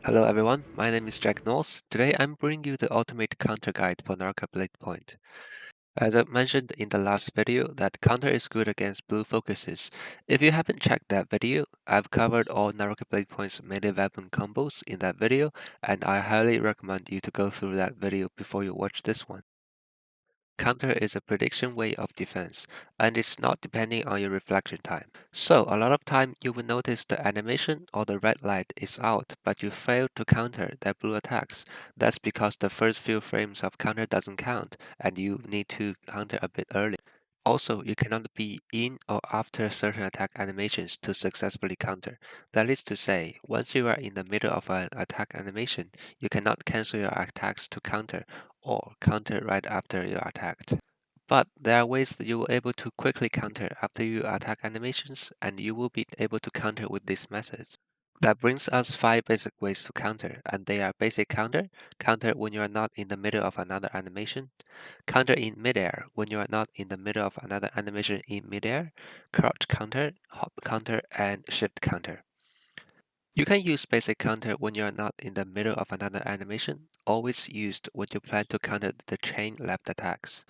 Hello everyone, my name is Jack North. Today I'm bringing you the ultimate counter guide for Naraka Bladepoint. As I mentioned in the last video, that counter is good against blue focuses. If you haven't checked that video, I've covered all Naraka Bladepoint's melee weapon combos in that video, and I highly recommend you to go through that video before you watch this one. Counter is a prediction way of defense, and it's not depending on your reflection time. So a lot of time you will notice the animation or the red light is out, but you fail to counter their blue attacks. That's because the first few frames of counter doesn't count, and you need to counter a bit early. Also, you cannot be in or after certain attack animations to successfully counter. That is to say, once you are in the middle of an attack animation, you cannot cancel your attacks to counter, or counter right after you're attacked. But there are ways that you will be able to quickly counter after you attack animations, and you will be able to counter with these methods. That brings us 5 basic ways to counter, and they are basic counter, counter when you are not in the middle of another animation, counter in midair when you are not in the middle of another animation in midair, crouch counter, hop counter, and shift counter. You can use basic counter when you are not in the middle of another animation, always used when you plan to counter the chain left attacks.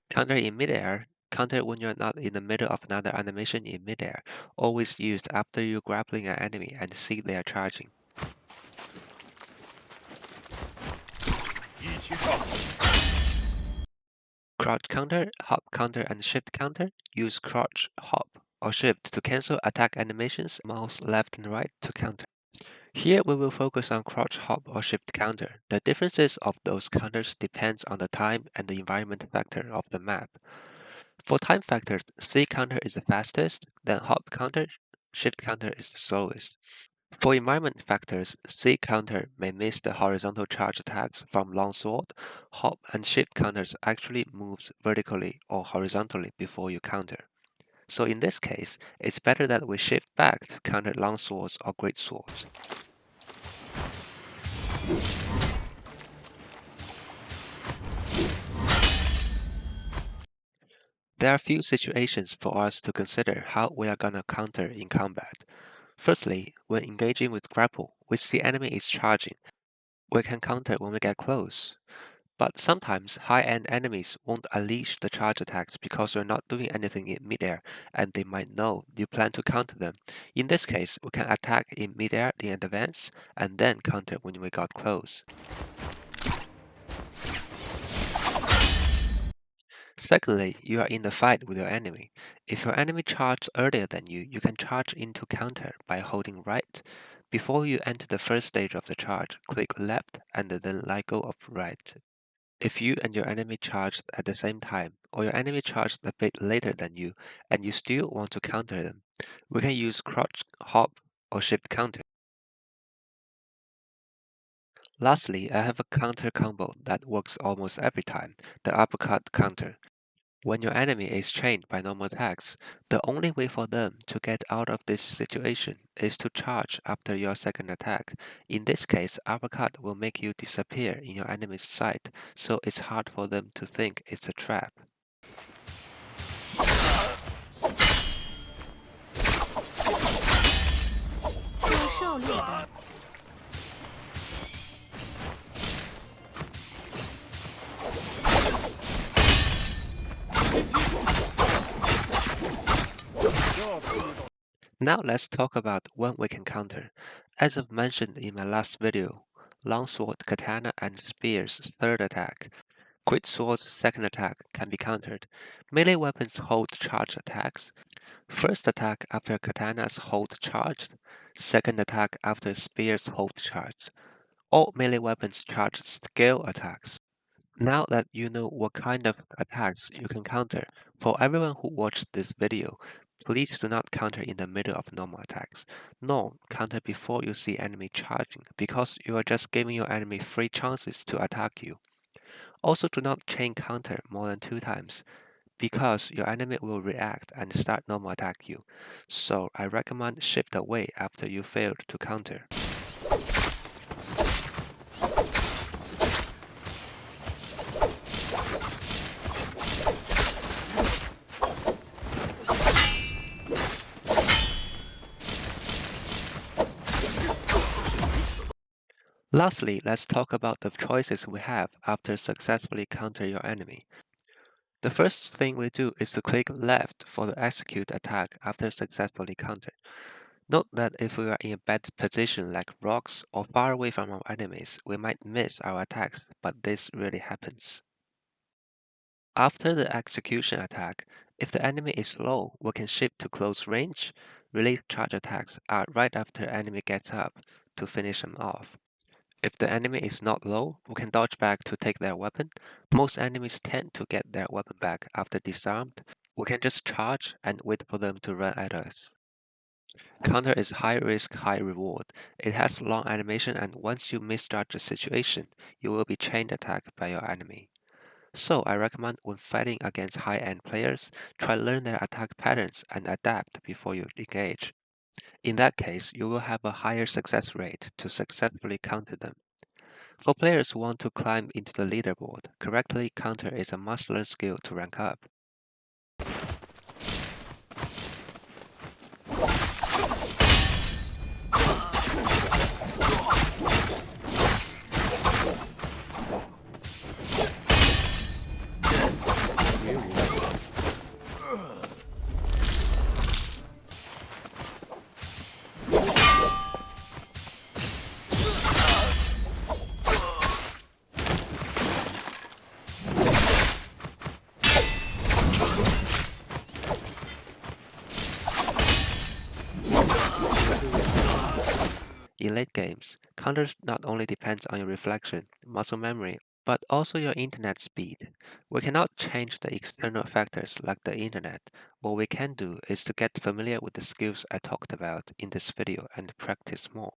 Counter in midair, counter when you're not in the middle of another animation in midair, always used after you're grappling an enemy and see they are charging. Crouch counter, hop counter, and shift counter. Use crouch, hop, or shift to cancel attack animations, mouse left and right to counter. Here we will focus on crouch, hop, or shift counter. The differences of those counters depends on the time and the environment factor of the map. For time factors, C counter is the fastest, then hop counter, shift counter is the slowest. For environment factors, C counter may miss the horizontal charge attacks from longsword, hop and shift counters actually moves vertically or horizontally before you counter. So in this case, it's better that we shift back to counter longswords or greatswords. There are a few situations for us to consider how we are gonna counter in combat. Firstly, when engaging with grapple, which the enemy is charging, we can counter when we get close. But sometimes high-end enemies won't unleash the charge attacks because you're not doing anything in midair, and they might know you plan to counter them. In this case, we can attack in midair in advance, and then counter when we got close. Secondly, you are in the fight with your enemy. If your enemy charges earlier than you, you can charge into counter by holding right. Before you enter the first stage of the charge, click left and then let go of right. If you and your enemy charged at the same time, or your enemy charged a bit later than you, and you still want to counter them, we can use crouch, hop, or shift counter. Lastly, I have a counter combo that works almost every time, the uppercut counter. When your enemy is chained by normal attacks, the only way for them to get out of this situation is to charge after your second attack. In this case, uppercut will make you disappear in your enemy's sight, so it's hard for them to think it's a trap. Now let's talk about when we can counter. As I've mentioned in my last video, longsword, katana, and spear's third attack, greatsword's second attack can be countered. Melee weapons hold charge attacks. First attack after katana's hold charged. Second attack after spear's hold charged. All melee weapons charge scale attacks. Now that you know what kind of attacks you can counter, for everyone who watched this video, please do not counter in the middle of normal attacks, nor counter before you see enemy charging, because you are just giving your enemy free chances to attack you. Also, do not chain counter more than 2 times, because your enemy will react and start normal attack you. So I recommend shift away after you failed to counter. Lastly, let's talk about the choices we have after successfully counter your enemy. The first thing we do is to click left for the execute attack after successfully countered. Note that if we are in a bad position like rocks or far away from our enemies, we might miss our attacks, but this really happens. After the execution attack, if the enemy is low, we can shift to close range. Release charge attacks are right after enemy gets up to finish them off. If the enemy is not low, we can dodge back to take their weapon. Most enemies tend to get their weapon back after disarmed. We can just charge and wait for them to run at us. Counter is high risk, high reward. It has long animation, and once you misjudge the situation, you will be chain attacked by your enemy. So I recommend when fighting against high-end players, try learn their attack patterns and adapt before you engage. In that case, you will have a higher success rate to successfully counter them. For players who want to climb into the leaderboard, correctly counter is a must-learn skill to rank up. In late games, counters not only depends on your reflection, muscle memory, but also your internet speed. We cannot change the external factors like the internet. What we can do is to get familiar with the skills I talked about in this video and practice more.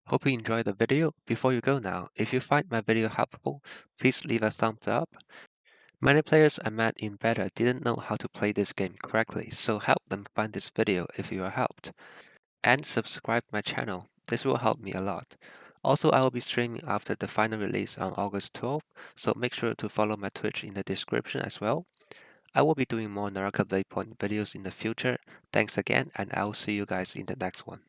Hope you enjoyed the video. Before you go now, if you find my video helpful, please leave a thumbs up. Many players I met in beta didn't know how to play this game correctly, so help them find this video if you are helped. And subscribe my channel. This will help me a lot. Also, I will be streaming after the final release on August 12th, so make sure to follow my Twitch in the description as well. I will be doing more Naraka Bladepoint videos in the future. Thanks again, and I will see you guys in the next one.